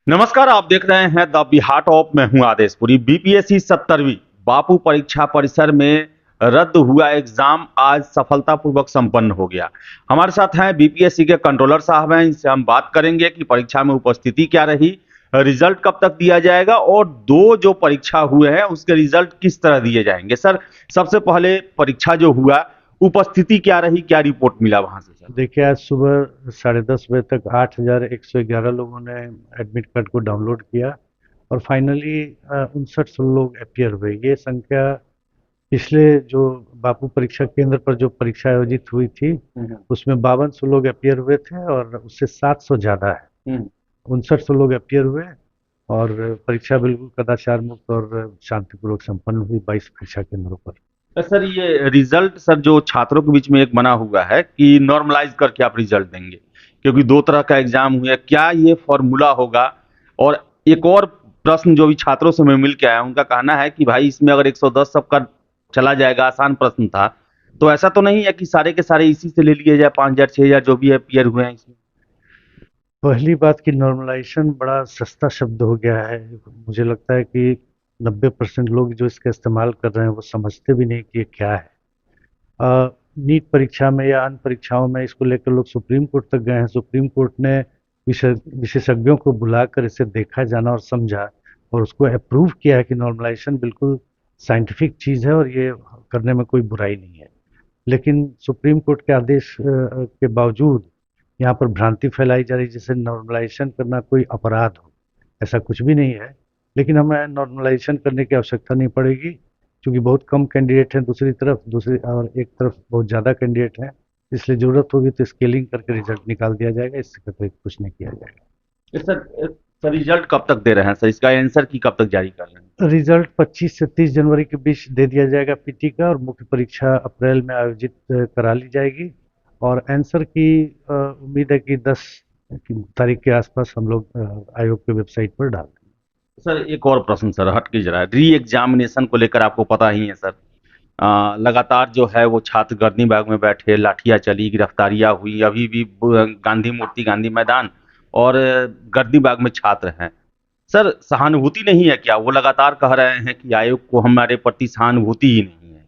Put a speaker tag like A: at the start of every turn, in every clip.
A: नमस्कार, आप देख रहे हैं द बिहार टॉप। मैं हूं आदेशपुरी। बीपीएससी 70वीं बापू परीक्षा परिसर में रद्द हुआ एग्जाम आज सफलतापूर्वक संपन्न हो गया। हमारे साथ हैं बीपीएससी के कंट्रोलर साहब हैं, इनसे हम बात करेंगे कि परीक्षा में उपस्थिति क्या रही, रिजल्ट कब तक दिया जाएगा और दो जो परीक्षा हुए हैं उसके रिजल्ट किस तरह दिए जाएंगे। सर, सबसे पहले परीक्षा जो हुआ, उपस्थिति क्या रही, क्या रिपोर्ट मिला वहां से सर?
B: देखिए, आज सुबह 10:30 बजे तक 8,111 लोगों ने एडमिट कार्ड को डाउनलोड किया और फाइनली 59 लोग अपीयर हुए। ये संख्या पिछले जो बापू परीक्षा केंद्र पर जो परीक्षा आयोजित हुई थी उसमें 5200 लोग अपीयर हुए थे और उससे 700 ज़्यादा है। 5900 लोग अपीयर हुए और परीक्षा बिल्कुल कदाचार मुक्त और शांतिपूर्वक संपन्न हुई 22 परीक्षा केंद्रों पर।
A: तो सर, ये रिजल्ट सर जो छात्रों के बीच में एक बना हुआ है कि नॉर्मलाइज करके आप रिजल्ट देंगे, क्योंकि दो तरह का एग्जाम हुआ है, क्या ये फॉर्मूला होगा? और एक और प्रश्न जो भी छात्रों से मैं मिल के आया, उनका कहना है कि भाई इसमें अगर 110 सबका चला जाएगा, आसान प्रश्न था, तो ऐसा तो नहीं है कि सारे के सारे इसी से ले लिए जाए, 5,000 6,000 जो भी अपियर हुए हैं इसमें?
B: पहली बात कि नॉर्मलाइजेशन बड़ा सस्ता शब्द हो गया है। मुझे लगता है कि 90% लोग जो इसका इस्तेमाल कर रहे हैं वो समझते भी नहीं कि ये क्या है। नीट परीक्षा में या अन्य परीक्षाओं में इसको लेकर लोग सुप्रीम कोर्ट तक गए हैं। सुप्रीम कोर्ट ने विशेषज्ञों को बुलाकर इसे देखा, जाना और समझा और उसको अप्रूव किया है कि नॉर्मलाइजेशन बिल्कुल साइंटिफिक चीज़ है और ये करने में कोई बुराई नहीं है। लेकिन सुप्रीम कोर्ट के आदेश के बावजूद यहाँ पर भ्रांति फैलाई जा रही है जैसे नॉर्मलाइजेशन करना कोई अपराध हो। ऐसा कुछ भी नहीं है। लेकिन हमें नॉर्मलाइजेशन करने की आवश्यकता नहीं पड़ेगी क्योंकि बहुत कम कैंडिडेट हैं दूसरी और एक तरफ बहुत ज़्यादा कैंडिडेट हैं। इसलिए ज़रूरत होगी तो स्केलिंग करके रिजल्ट निकाल दिया जाएगा। इससे कोई कुछ नहीं किया जाएगा।
A: ये सर रिजल्ट कब तक दे रहे हैं सर? इसका आंसर की कब तक जारी कर रहे हैं?
B: रिजल्ट 25 से 30 जनवरी के बीच दे दिया जाएगा पीटी का और मुख्य परीक्षा अप्रैल में आयोजित करा ली जाएगी। और आंसर की उम्मीद है कि 10 तारीख के आसपास हम लोग आयोग के वेबसाइट पर डाल देंगे।
A: सर, एक और प्रश्न सर, हट के जरा, री एग्जामिनेशन को लेकर आपको पता ही है सर, लगातार जो है वो छात्र गर्दनी बाग में बैठे, लाठियां चली, गिरफ्तारियां हुई, अभी भी गांधी मूर्ति, गांधी मैदान और गर्दनी बाग में छात्र हैं। सर, सहानुभूति नहीं है क्या? वो लगातार कह रहे हैं कि आयोग को हमारे प्रति सहानुभूति ही नहीं है।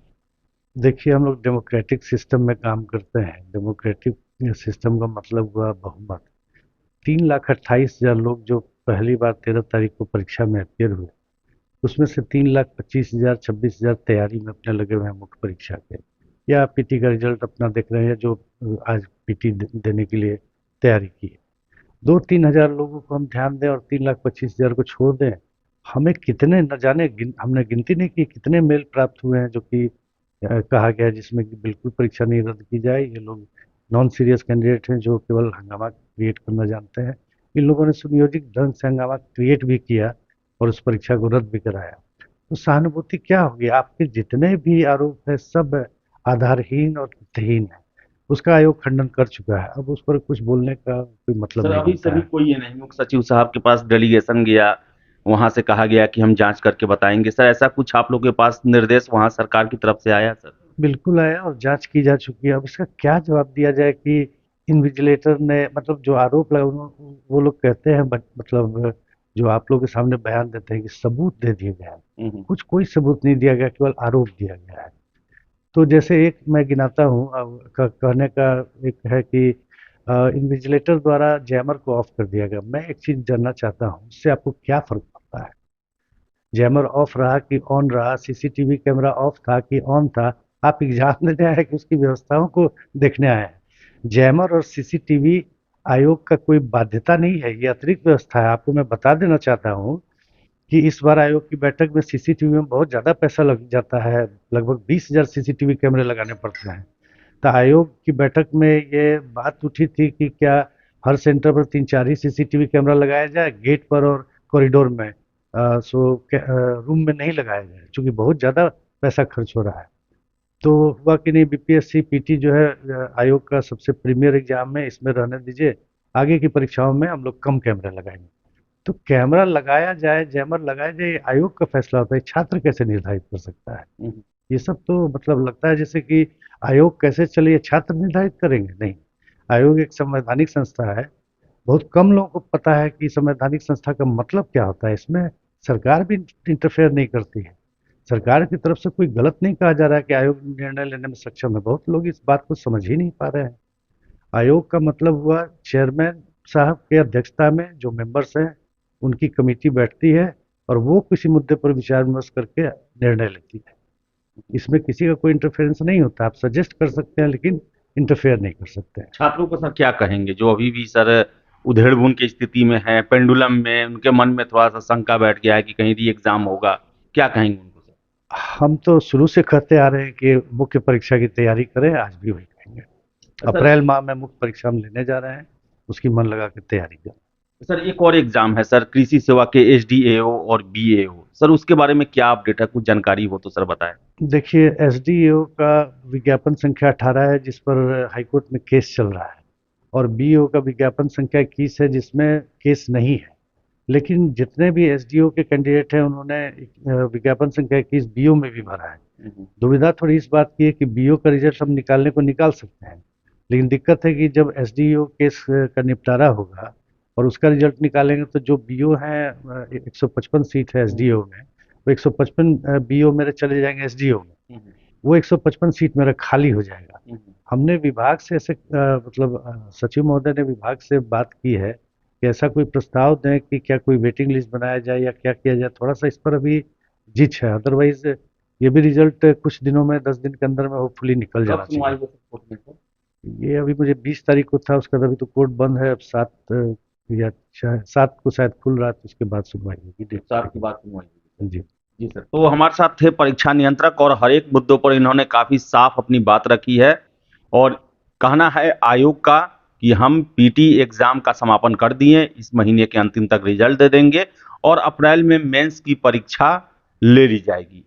B: देखिए, हम लोग डेमोक्रेटिक सिस्टम में काम करते हैं। डेमोक्रेटिक सिस्टम का मतलब हुआ बहुमत। 3,28,000 लोग जो पहली बार 13 तारीख को परीक्षा में अपियर हुए उसमें से 3,25,000 26,000 तैयारी में अपने लगे हुए हैं मुख्य परीक्षा के या पीटी का रिजल्ट अपना देख रहे हैं जो आज पीटी देने के लिए तैयारी की है। 2-3 हजार लोगों को हम ध्यान दें और 3,25,000 को छोड़ दें। हमें कितने न जाने हमने गिनती नहीं की कितने मेल प्राप्त हुए हैं जो कि कहा गया है जिसमें कि बिल्कुल परीक्षा नहीं रद्द की जाए। ये लोग नॉन सीरियस कैंडिडेट हैं जो केवल हंगामा क्रिएट करना जानते हैं। इन लोगों ने सुनियोजित ढंग से हंगामा क्रिएट भी किया और उस परीक्षा को रद्द भी कराया। तो सहानुभूति क्या होगी? आपके जितने भी आरोप है सब आधारहीन और तथ्यहीन है। उसका आयोग खंडन कर चुका है। अब उस पर कुछ बोलने का कोई मतलब
A: सर,
B: नहीं
A: अभी
B: बनता
A: सभी
B: है।
A: कोई ये नहीं, मुख्य सचिव साहब के पास डेलीगेशन गया, वहां से कहा गया कि हम जांच करके बताएंगे। सर, ऐसा कुछ आप लोग के पास निर्देश वहां सरकार की तरफ से आया सर?
B: बिल्कुल आया और जांच की जा चुकी है। अब इसका क्या जवाब दिया जाए कि इन्विजिलेटर ने मतलब जो आरोप लगा वो लोग कहते हैं मतलब जो आप लोग के सामने बयान देते हैं कि सबूत दे दिए गए हैं।
A: हम्म।
B: कुछ कोई सबूत नहीं दिया गया, केवल आरोप दिया गया है। तो जैसे एक मैं गिनाता हूँ कहने का एक है कि इन्विजिलेटर द्वारा जैमर को ऑफ कर दिया गया। मैं एक चीज जानना चाहता हूँ इससे आपको क्या फर्क पड़ता है? जैमर ऑफ रहा कि ऑन रहा? सीसीटीवी कैमरा ऑफ था कि ऑन था? आप एग्जाम देने आए कि उसकी व्यवस्थाओं को देखने आए हैं? जैमर और सीसीटीवी आयोग का कोई बाध्यता नहीं है, ये अतिरिक्त व्यवस्था है। आपको मैं बता देना चाहता हूँ कि इस बार आयोग की बैठक में सीसीटीवी में बहुत ज़्यादा पैसा लग जाता है। लगभग 20,000 सीसीटीवी कैमरे लगाने पड़ते हैं। तो आयोग की बैठक में ये बात उठी थी कि क्या हर सेंटर पर 3-4 ही सीसीटीवी कैमरा लगाया जाए, गेट पर और कॉरिडोर में, रूम में नहीं लगाया जाए क्योंकि बहुत ज़्यादा पैसा खर्च हो रहा है। तो हुआ कि नहीं, बीपीएससी पीटी जो है आयोग का सबसे प्रीमियर एग्जाम है, इसमें रहने दीजिए। आगे की परीक्षाओं में हम लोग कम कैमरा लगाएंगे। तो कैमरा लगाया जाए, जैमर लगाया जाए, ये आयोग का फैसला होता है। छात्र कैसे निर्धारित कर सकता है?
A: हम्म।
B: ये सब तो मतलब लगता है जैसे कि आयोग कैसे चले ये छात्र निर्धारित करेंगे। नहीं, आयोग एक संवैधानिक संस्था है। बहुत कम लोगों को पता है कि संवैधानिक संस्था का मतलब क्या होता है। इसमें सरकार भी इंटरफेयर नहीं करती है। सरकार की तरफ से कोई गलत नहीं कहा जा रहा है कि आयोग निर्णय लेने में सक्षम है। बहुत लोग इस बात को समझ ही नहीं पा रहे हैं। आयोग का मतलब हुआ चेयरमैन साहब के अध्यक्षता में जो मेंबर्स हैं उनकी कमेटी बैठती है और वो किसी मुद्दे पर विचार विमर्श करके निर्णय लेती है। इसमें किसी का कोई इंटरफेरेंस नहीं होता। आप सजेस्ट कर सकते हैं लेकिन इंटरफेयर नहीं कर सकते हैं।
A: छात्रों को सर क्या कहेंगे जो अभी भी सर उधेड़बुन की स्थिति में है, पेंडुलम में, उनके मन में थोड़ा सा शंका बैठ गया है कि कहीं री एग्जाम होगा, क्या कहेंगे उनको सर?
B: हम तो शुरू से कहते आ रहे हैं कि मुख्य परीक्षा की तैयारी करें, आज भी वही कहेंगे।
A: सर
B: अप्रैल माह में मुख्य परीक्षा हम लेने जा रहे हैं, उसकी मन लगा के तैयारी करें।
A: सर एक और एग्जाम है सर, कृषि सेवा के एसडीएओ और बीएओ, सर उसके बारे में क्या अपडेट है, कुछ जानकारी हो तो सर बताएं।
B: देखिए, एसडीओ का विज्ञापन संख्या 18 है जिस पर हाईकोर्ट में केस चल रहा है, और बीओ का विज्ञापन संख्या 21 है जिसमें केस नहीं है। लेकिन जितने भी एसडीओ के कैंडिडेट हैं उन्होंने विज्ञापन संख्या 21 बीओ में भी भरा है। दुविधा थोड़ी इस बात की है कि बीओ का रिजल्ट हम निकालने को निकाल सकते हैं, लेकिन दिक्कत है कि जब एसडीओ केस का निपटारा होगा और उसका रिजल्ट निकालेंगे तो जो बीओ हैं 155 सीट है एसडीओ में, वो 155 बीओ मेरे चले जाएंगे एसडीओ में, वो 155 सीट मेरा खाली हो जाएगा। हमने विभाग से ऐसे मतलब सचिव महोदय ने विभाग से बात की है कि ऐसा कोई प्रस्ताव दें कि क्या कोई वेटिंग लिस्ट बनाया जाए या क्या किया जाए। थोड़ा सा इस पर अभी जिच है, अदरवाइज ये भी रिजल्ट कुछ दिनों में 10 दिन के अंदर में होपफुली निकल जाना चाहिए। ये अभी मुझे 20 तारीख को था, उसका अभी तो कोर्ट बंद है। अब 7 या 7 को शायद खुल रहा है, तो उसके बाद सुनवाई होगी, डेट
A: 7 की बात सुनवाई होगी।
B: जी।
A: जी सर, तो हमारे साथ थे परीक्षा नियंत्रक और हर एक मुद्दों पर इन्होंने काफी साफ अपनी बात रखी है और कहना है आयोग का कि हम पीटी एग्जाम का समापन कर दिए, इस महीने के अंतिम तक रिजल्ट दे देंगे और अप्रैल में मेंस की परीक्षा ले ली जाएगी।